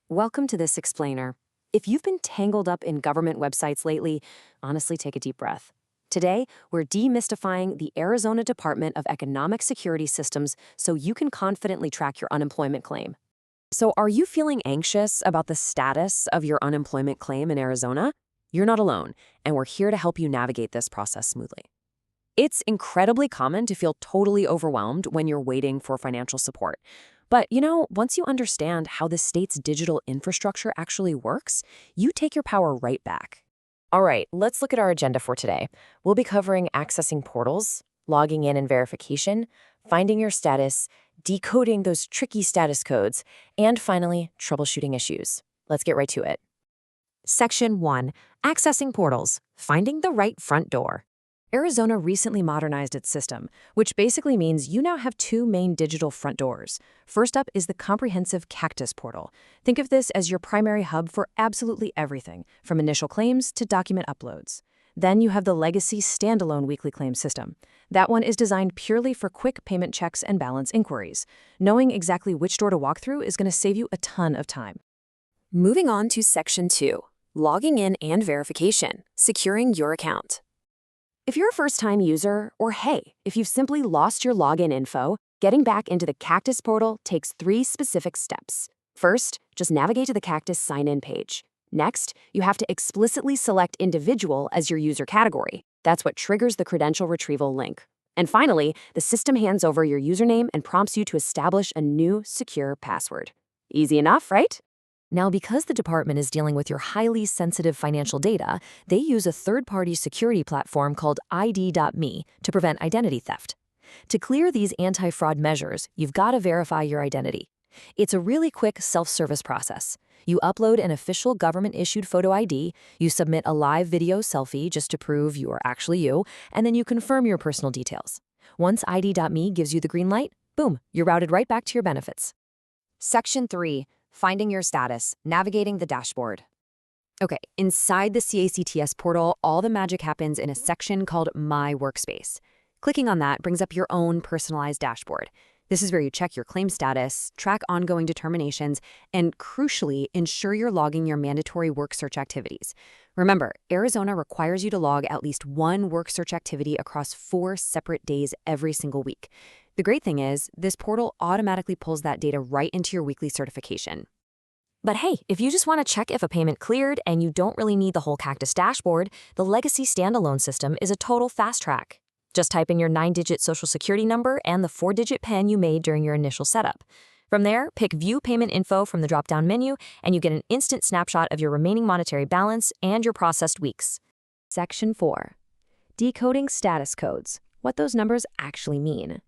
Welcome to this explainer. If you've been tangled up in government websites lately, honestly take a deep breath. Today, we're demystifying the Arizona Department of Economic Security Systems so you can confidently track your unemployment claim. So, are you feeling anxious about the status of your unemployment claim in Arizona? You're not alone, and we're here to help you navigate this process smoothly. It's incredibly common to feel totally overwhelmed when you're waiting for financial support. But, once you understand how the state's digital infrastructure actually works, you take your power right back. All right, let's look at our agenda for today. We'll be covering accessing portals, logging in and verification, finding your status, decoding those tricky status codes, and finally, troubleshooting issues. Let's get right to it. Section 1. Accessing portals, finding the right front door. Arizona recently modernized its system, which basically means you now have two main digital front doors. First up is the comprehensive Cactus portal. Think of this as your primary hub for absolutely everything, from initial claims to document uploads. Then you have the legacy standalone weekly claim system. That one is designed purely for quick payment checks and balance inquiries. Knowing exactly which door to walk through is going to save you a ton of time. Moving on to Section 2, logging in and verification, securing your account. If you're a first-time user, or hey, if you've simply lost your login info, getting back into the Cactus portal takes 3 specific steps. First, just navigate to the Cactus sign-in page. Next, you have to explicitly select individual as your user category. That's what triggers the credential retrieval link. And finally, the system hands over your username and prompts you to establish a new secure password. Easy enough, right? Now, because the department is dealing with your highly sensitive financial data, they use a third-party security platform called ID.me to prevent identity theft. To clear these anti-fraud measures, you've got to verify your identity. It's a really quick self-service process. You upload an official government-issued photo ID, you submit a live video selfie just to prove you are actually you, and then you confirm your personal details. Once ID.me gives you the green light, boom, you're routed right back to your benefits. Section 3. Finding your status, navigating the dashboard. Okay, inside the CACTS portal, all the magic happens in a section called My Workspace. Clicking on that brings up your own personalized dashboard. This is where you check your claim status, track ongoing determinations, and crucially, ensure you're logging your mandatory work search activities. Remember, Arizona requires you to log at least one work search activity across 4 separate days every single week. The great thing is, this portal automatically pulls that data right into your weekly certification. But hey, if you just want to check if a payment cleared and you don't really need the whole Cactus dashboard, the legacy standalone system is a total fast track. Just type in your 9-digit social security number and the 4-digit PIN you made during your initial setup. From there, pick View Payment Info from the drop-down menu, and you get an instant snapshot of your remaining monetary balance and your processed weeks. Section 4. Decoding status codes, what those numbers actually mean.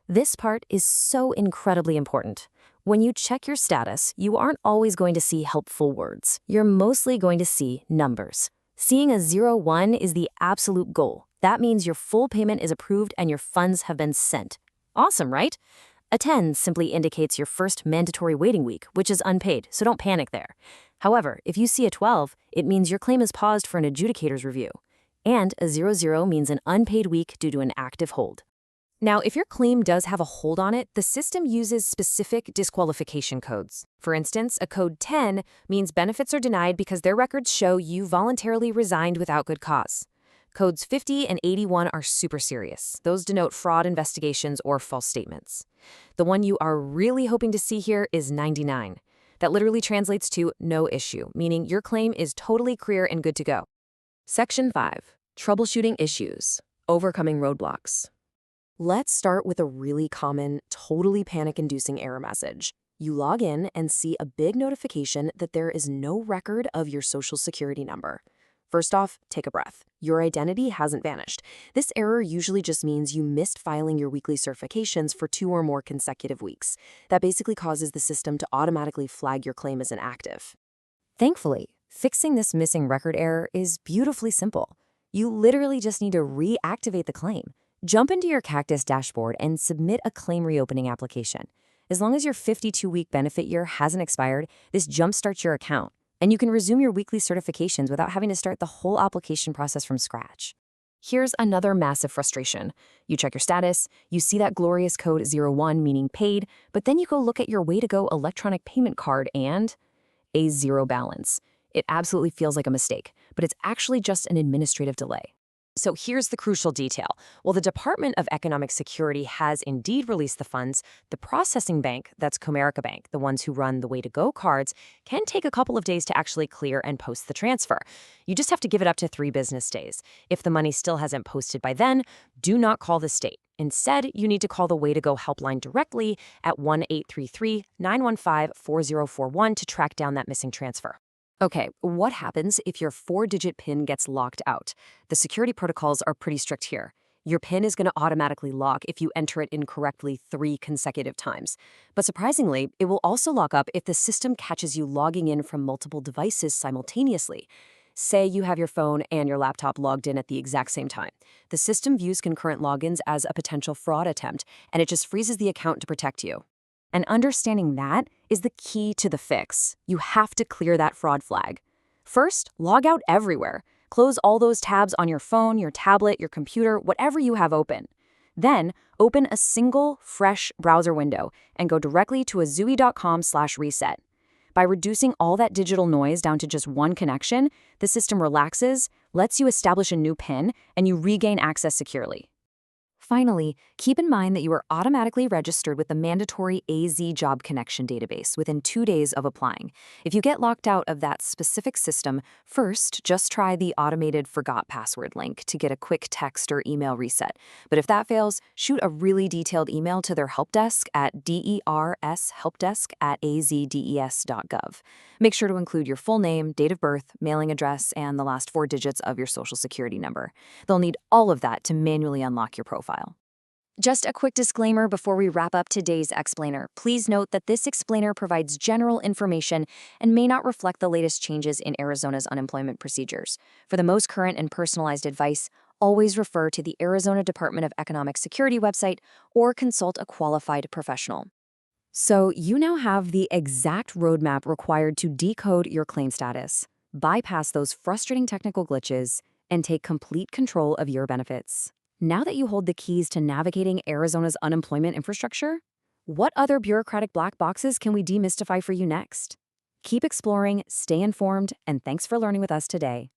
This part is so incredibly important. When you check your status, you aren't always going to see helpful words. You're mostly going to see numbers. Seeing a 01 is the absolute goal. That means your full payment is approved and your funds have been sent. Awesome, right? A 10 simply indicates your first mandatory waiting week, which is unpaid, so don't panic there. However, if you see a 12, it means your claim is paused for an adjudicator's review. And a 00 means an unpaid week due to an active hold. Now, if your claim does have a hold on it, the system uses specific disqualification codes. For instance, a code 10 means benefits are denied because their records show you voluntarily resigned without good cause. Codes 50 and 81 are super serious. Those denote fraud investigations or false statements. The one you are really hoping to see here is 99. That literally translates to no issue, meaning your claim is totally clear and good to go. Section 5. Troubleshooting issues, overcoming roadblocks. Let's start with a really common, totally panic-inducing error message. You log in and see a big notification that there is no record of your social security number. First off, take a breath. Your identity hasn't vanished. This error usually just means you missed filing your weekly certifications for 2 or more consecutive weeks. That basically causes the system to automatically flag your claim as inactive. Thankfully, fixing this missing record error is beautifully simple. You literally just need to reactivate the claim. Jump into your Cactus dashboard and submit a claim reopening application. As long as your 52-week benefit year hasn't expired, this jumpstarts your account, and you can resume your weekly certifications without having to start the whole application process from scratch. Here's another massive frustration. You check your status, you see that glorious code 01 meaning paid, but then you go look at your way-to-go electronic payment card and a zero balance. It absolutely feels like a mistake, but it's actually just an administrative delay. So here's the crucial detail. While the Department of Economic Security has indeed released the funds, the processing bank, that's Comerica Bank, the ones who run the Way to Go cards, can take a couple of days to actually clear and post the transfer. You just have to give it up to 3 business days. If the money still hasn't posted by then, do not call the state. Instead, you need to call the Way to Go helpline directly at 1-833-915-4041 to track down that missing transfer. Okay, what happens if your 4-digit PIN gets locked out? The security protocols are pretty strict here. Your PIN is going to automatically lock if you enter it incorrectly 3 consecutive times. But surprisingly, it will also lock up if the system catches you logging in from multiple devices simultaneously. Say you have your phone and your laptop logged in at the exact same time. The system views concurrent logins as a potential fraud attempt, and it just freezes the account to protect you. And understanding that is the key to the fix. You have to clear that fraud flag. First, log out everywhere. Close all those tabs on your phone, your tablet, your computer, whatever you have open. Then, open a single, fresh browser window and go directly to azui.com/reset. By reducing all that digital noise down to just one connection, the system relaxes, lets you establish a new PIN, and you regain access securely. Finally, keep in mind that you are automatically registered with the mandatory AZ Job Connection database within 2 days of applying. If you get locked out of that specific system, first, just try the automated forgot password link to get a quick text or email reset. But if that fails, shoot a really detailed email to their help desk at dershelpdesk@azdes.gov. Make sure to include your full name, date of birth, mailing address, and the last 4 digits of your social security number. They'll need all of that to manually unlock your profile. Just a quick disclaimer before we wrap up today's explainer. Please note that this explainer provides general information and may not reflect the latest changes in Arizona's unemployment procedures. For the most current and personalized advice, always refer to the Arizona Department of Economic Security website or consult a qualified professional. So you now have the exact roadmap required to decode your claim status, bypass those frustrating technical glitches, and take complete control of your benefits. Now that you hold the keys to navigating Arizona's unemployment infrastructure, what other bureaucratic black boxes can we demystify for you next? Keep exploring, stay informed, and thanks for learning with us today.